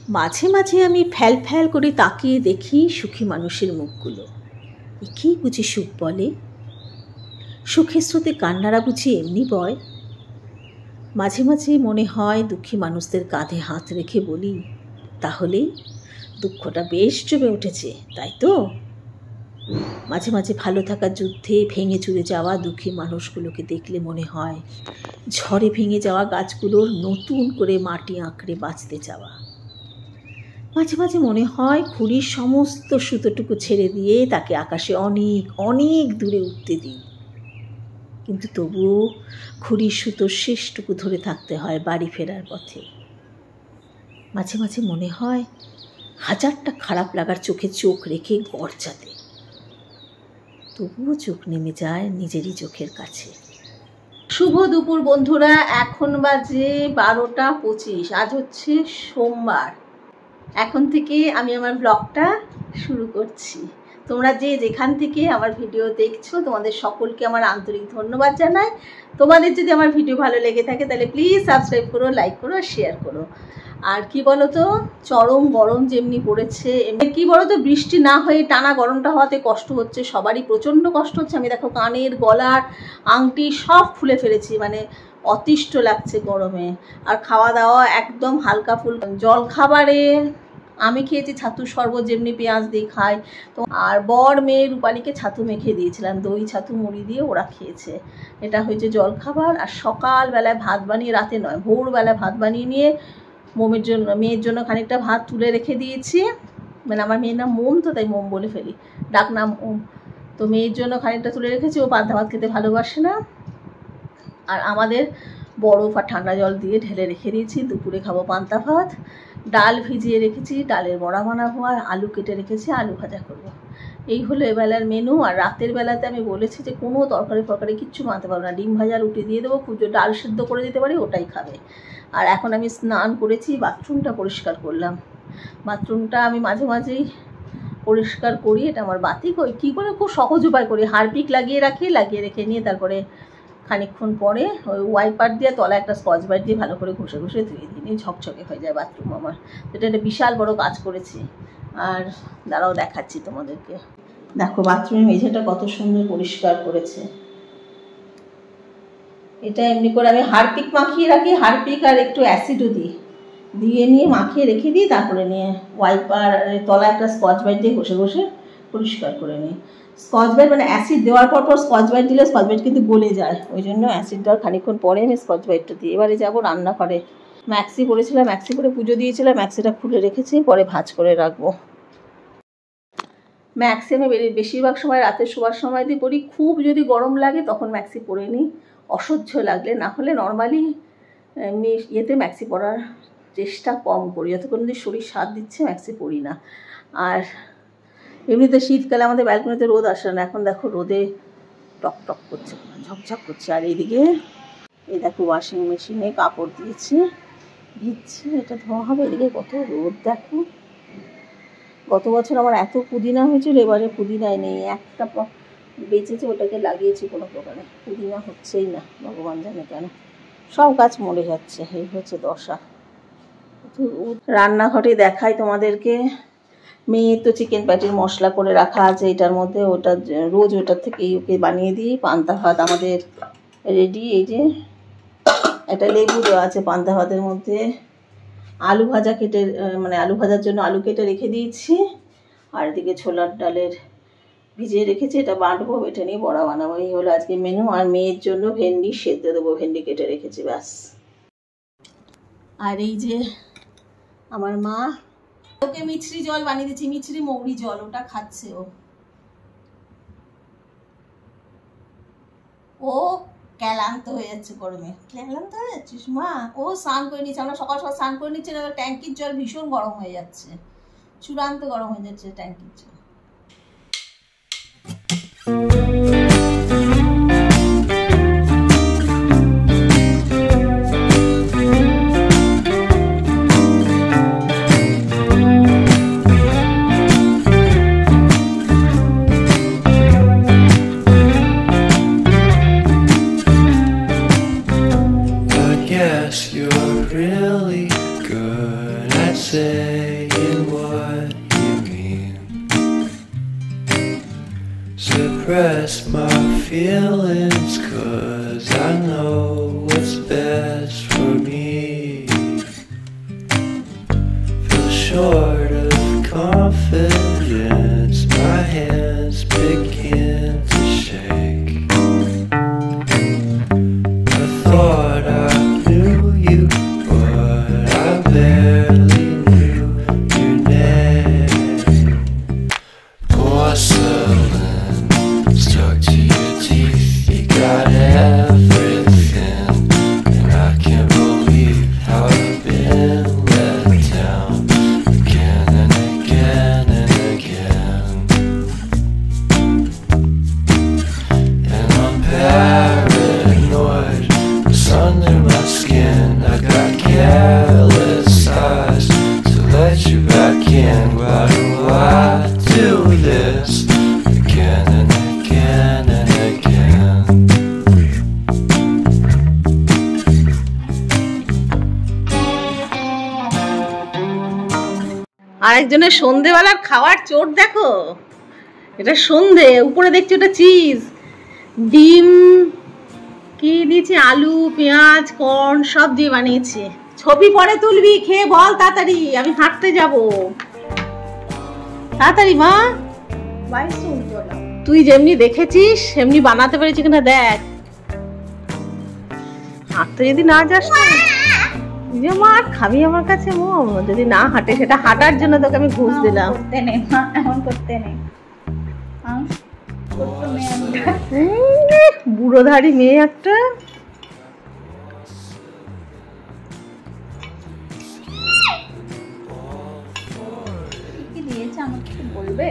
মাঝে মাঝে আমি ফ্যাল ফ্যাল করে তাকিয়ে দেখি সুখী মানুষের মুখগুলো। একেই বুঝি সুখ বলে? সুখের স্রোতে কান্নারা বুঝি এমনি বয়? মাঝে মাঝে মনে হয় দুঃখী মানুষদের কাঁধে হাত রেখে বলি, তাহলে দুঃখটা বেশ জমে উঠেছে, তাই তো? মাঝে মাঝে ভালো থাকার যুদ্ধে ভেঙে চুরে যাওয়া দুঃখী মানুষগুলোকে দেখলে মনে হয় ঝড়ে ভেঙে যাওয়া গাছগুলোর নতুন করে মাটি আঁকড়ে বাঁচতে চাওয়া। মাঝে মাঝে মনে হয় খুঁড়ির সমস্ত সুতোটুকু ছেড়ে দিয়ে তাকে আকাশে অনেক অনেক দূরে উঠতে দিই, কিন্তু তবুও খুঁড়ির সুতোর শেষটুকু ধরে থাকতে হয় বাড়ি ফেরার পথে। মাঝে মাঝে মনে হয় হাজারটা খারাপ লাগার চোখে চোখ রেখে গড়চাতে, তবুও চোখ নেমে যায় নিজেরই চোখের কাছে। শুভ দুপুর বন্ধুরা, এখন বাজে 12টা 25। আজ হচ্ছে সোমবার। এখন থেকে আমি আমার ব্লগটা শুরু করছি। তোমরা যে যেখান থেকে আমার ভিডিও দেখছো তোমাদের সকলকে আমার আন্তরিক ধন্যবাদ জানাই। তোমাদের যদি আমার ভিডিও ভালো লেগে থাকে তাহলে প্লিজ সাবস্ক্রাইব করো, লাইক করো, শেয়ার করো। আর কি বলো তো, চরম গরম যেমনি পড়েছে, এমনি কি বলো তো, বৃষ্টি না হয়ে টানা গরমটা হওয়াতে কষ্ট হচ্ছে, সবারই প্রচণ্ড কষ্ট হচ্ছে। আমি দেখো কানের, গলার, আংটি সব খুলে ফেলেছি, মানে অতিষ্ঠ লাগছে গরমে। আর খাওয়া দাওয়া একদম হালকা ফুলকা। জল খাবারে আমি খেয়েছি ছাতু শরবত, যেমনি পেঁয়াজ দিয়ে খাই তো। আর বর মেয়ে রূপালীকে ছাতু মেখে দিয়েছিলাম, দই ছাতু মুড়ি দিয়ে ওরা খেয়েছে। এটা হয়েছে জল খাবার। আর সকালবেলায় ভাত বানিয়ে, রাতে নয় ভোরবেলা ভাত বানিয়ে নিয়ে মেয়ের জন্য খানিকটা ভাত তুলে রেখে দিয়েছি। মানে আমার মেয়ের নাম মোম, তো তাই মোম বলে ফেলি, ডাক নাম ওম। তো মেয়ের জন্য খানিকটা তুলে রেখেছি, ও পান্তা ভাত খেতে ভালোবাসে না। আর আমাদের বরফ আর ঠান্ডা জল দিয়ে ঢেলে রেখে দিয়েছি, দুপুরে খাবো পান্তা ভাত। ডাল ভিজিয়ে রেখেছি, ডালের বড়া বানাবো, আর আলু কেটে রেখেছি, আলু ভাজা করবো। এই হলো এবেলার মেনু। আর রাতের বেলাতে আমি বলেছি যে কোনো তরকারি কিচ্ছু বানাতে পারবো না, ডিম ভাজা রুটি দিয়ে দেবো, পুজো ডাল সিদ্ধ করে দিতে পারি, ওটাই খাবে। আর এখন আমি স্নান করেছি, বাথরুমটা পরিষ্কার করলাম। বাথরুমটা আমি মাঝে মাঝেই পরিষ্কার করি, এটা আমার বাতি কী করে খুব সহজ উপায় করি, হারপিক লাগিয়ে রেখে নিয়ে তারপরে খানিকক্ষণ পরে ওই ওয়াইপার দিয়ে তলা একটা স্কচ ব্রাইট দিয়ে ভালো করে ঘষে ধুয়ে দিই, ঝকঝকে হয়ে যায় বাথরুম আমার। এটা একটা বিশাল বড় কাজ করেছি। আর দাঁড়াও দেখাচ্ছি তোমাদেরকে। দেখো বাথরুমের মেঝেটা কত সুন্দর পরিষ্কার করেছে। এটা এমনি করে আমি হারপিক মাখিয়ে রাখি, হারপিক আর একটু অ্যাসিডও দিয়ে নিয়ে মাখিয়ে রেখে দিই, তারপরে নিয়ে ওয়াইপার তলা একটা স্কচ ব্রাইট দিয়ে ঘষে পরিষ্কার করে নিই। স্কচ ব্রাইট মানে অ্যাসিড দেওয়ার পর স্কচ ব্রাইট দিলে স্কচ ব্রাইট কিন্তু গলে যায়, ওই জন্য অ্যাসিড দেওয়ার খানিকক্ষণ পরে আমি স্কচ ব্রাইটটা দিই। এবারে যাবো রান্নাঘরে। ম্যাক্সি পরেছিলাম, ম্যাক্সি পরে পুজো দিয়েছিলাম, ম্যাক্সিটা খুলে রেখেছি, পরে ভাঁজ করে রাখবো। ম্যাক্সি আমি বেশিরভাগ সময় রাতে শোয়ার সময় দিয়ে পরি। খুব যদি গরম লাগে তখন ম্যাক্সি পরে নিই, অসহ্য লাগলে। না হলে নর্মালি এমনি ইয়েতে ম্যাক্সি পরার চেষ্টা কম করি, যতক্ষণ যদি শরীর সাথ দিচ্ছে ম্যাক্সি পরি না। আর এমনিতে শীতকালে আমাদের ব্যালকনিতে রোদ আসে না, এখন দেখো রোদে টকটক করছে, ঝকঝক করছে। আর এইদিকে এই দেখো ওয়াশিং মেশিনে কাপড় দিয়েছি, ভিজছে, এটা ধোয়া হবে। এদিকে কত রোদ দেখো। গত বছর আমার এত পুদিনা হয়েছিল, এবারে পুদিনায় নেই, একটা বেঁচেছে, ওটাকে লাগিয়েছি কোনো প্রকারে, পুদিনা হচ্ছেই না, ভগবান জানে কেন, সব গাছ মরে যাচ্ছে। এই হচ্ছে দশা। রান্নাঘরে দেখাই তোমাদেরকে। মেয়ের তো চিকেন প্যাটির মশলা করে রাখা আছে এটার মধ্যে, ওটা রোজ ওটার থেকেই ওকে বানিয়ে দিই। পান্তা ভাত আমাদের রেডি, এই যে একটা লেবু দেওয়া আছে পান্তা ভাতের মধ্যে। আলু ভাজা মানে আলু ভাজার জন্য আলু কেটে রেখে দিয়েছি। আর এদিকে ছোলার ডালের ভিজিয়ে রেখেছি, এটা বাটবো, এটা নিয়ে বড়া বানাবো। এই হলো আজকে মেনু। আর মেয়ের জন্য ভেন্ডি সেদ্ধ দেবো, ভেন্ডি কেটে রেখেছি, ব্যাস। আর এই যে আমার মা, ওকে মিছরি জল বানিয়ে দিচ্ছি, মিছরি মৌরি জল, ওটা খাচ্ছে ও ক্লান্ত হয়ে যাচ্ছে গরমে। ক্লান্ত হয়ে যাচ্ছিস মা? ও স্নান করে নিচ্ছে, আমরা সকাল সকাল স্নান করে নিচ্ছে, ট্যাঙ্কির জল ভীষণ গরম হয়ে যাচ্ছে, চূড়ান্ত গরম হয়ে যাচ্ছে ট্যাঙ্কির জল। You're really good at saying saying what you mean. Suppress my feelings, 'cause I know what's best for me. Feel short of confidence, my hands begin to shake. I thought I knew you, but I barely knew your name. Porcelain stuck to your teeth, you got everything, and I can't believe how I've been let down again and again and again. And I'm paranoid, it's under my skin. I got careless eyes to let you back in. Why do I do this again and again and again? আরেকজনের সন্ধেবেলার খাওয়ার চোট দেখো, এটা সন্ধে, উপরে দেখছি ওটা চিজ, ডিম কি দিয়েছি, আলু পেঁয়াজ কর্ন সব দিয়ে বানিয়েছি। ছবি পরে তুলবি, খেয়ে বল তাড়াতাড়ি, আমি হাঁটতে যাব তাড়াতাড়ি। মা তুই যেমনি দেখেছিস সেমনি বানাতে পেরেছি কিনা দেখ। হাঁটতে যদি না যাস না, যে মার খাবি আমার কাছে মম, যদি না হাঁটে, সেটা হাঁটার জন্য তোকে আমি ঘুষ দিলাম। করতে নেই মা, এমন করতে নেই। বুড়োধারী মেয়ে একটা। কি দিয়েছে আমাকে কি বলবে?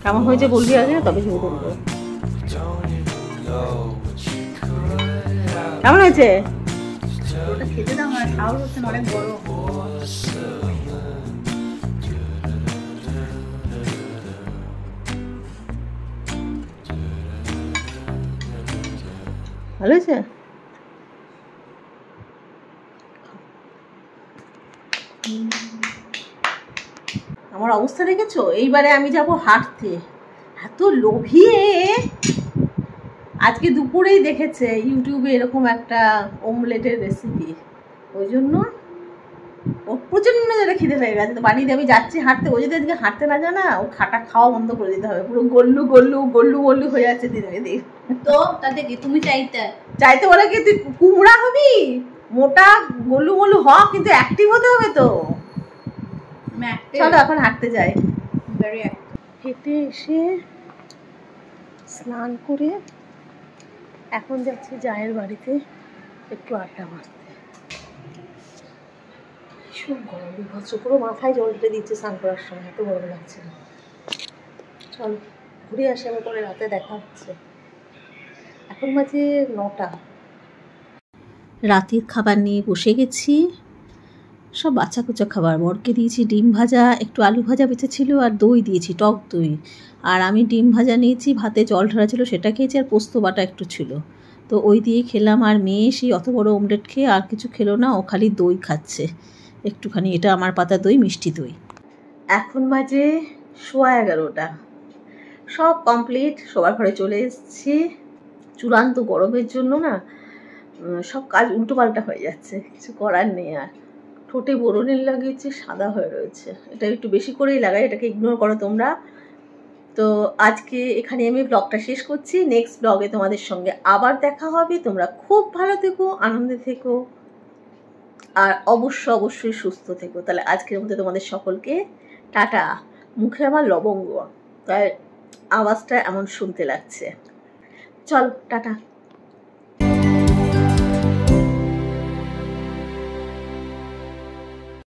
কেমন হয়েছে বলবি আগে, তবে শুরু করবো। কেমন হয়েছে? ওটা খেতে দাও, আমার সাহস হচ্ছে অনেক বড়। ভালো হয়েছে? আমার অবস্থা দেখেছো? এইবারে আমি যাব হাঁটতে। এত লোভিয়ে আজকে দুপুরেই দেখেছে ইউটিউবে এরকম একটা অমলেটের রেসিপি, ওই জন্য ও প্রচন্ড যেটা খিদে পেয়ে গেছে, তো বানিয়ে দিয়ে আমি যাচ্ছি হাঁটতে। ও যদি আজকে হাঁটতে না জানা, ও খাটা খাওয়া বন্ধ করে দিতে হবে, পুরো গল্লু গল্লু গল্লু গল্লু হয়ে যাচ্ছে দিনে দিন। তো তাতে কি তুমি চাইতে বলে কি তুই কুমড়া হবি? মোটা গল্লু গল্লু হ, কিন্তু অ্যাক্টিভ হতে হবে তো। চলো এখন হাঁটতে যাই। হেঁটে এসে স্নান করে এখন যাচ্ছি জায়ের বাড়িতে একটু আড্ডা মারতে। ভীষণ গরম, বিভৎস, পুরো মাথায় জল ঢেলে দিচ্ছে স্নান করার সময়, এত গরম লাগছে। চল ঘুরে আসি, আমার পরে রাতে দেখা হচ্ছে। এখন বাজে 9টা। রাতের খাবার নিয়ে বসে গেছি, সব বাচ্চা কুচা খাবার। বরকে দিয়েছি ডিম ভাজা, একটু আলু ভাজা বেঁচে ছিল, আর দই দিয়েছি, টক দই। আর আমি ডিম ভাজা নিয়েছি, ভাতে জল ঢালা ছিল সেটা খেয়েছি, আর পোস্ত বাটা একটু ছিল, তো ওই দিয়ে খেলাম। আর মেয়ে সেই অত বড় অমলেট খেয়ে আর কিছু খেলো না, ও খালি দই খাচ্ছে একটুখানি, এটা আমার পাতা দই, মিষ্টি দই। এখন বাজে 11:15, সব কমপ্লিট, শোবার ঘরে চলে এসেছি। চূড়ান্ত গরমের জন্য না সব কাজ উল্টো পাল্টা হয়ে যাচ্ছে, কিছু করার নেই। আর ঠোঁটে বোরনের লাগিয়েছে, সাদা হয়ে রয়েছে, এটা একটু বেশি করেই লাগাই, এটাকে ইগনোর করো তোমরা। তো আজকে এখানে আমি ব্লগটা শেষ করছি, নেক্সট ব্লগে তোমাদের সঙ্গে আবার দেখা হবে। তোমরা খুব ভালো থেকো, আনন্দে থেকো, আর অবশ্যই সুস্থ থেকো। তাহলে আজকের মধ্যে তোমাদের সকলকে টাটা। মুখে আমার লবঙ্গ, তাই আওয়াজটা এমন শুনতে লাগছে। চলো টাটা।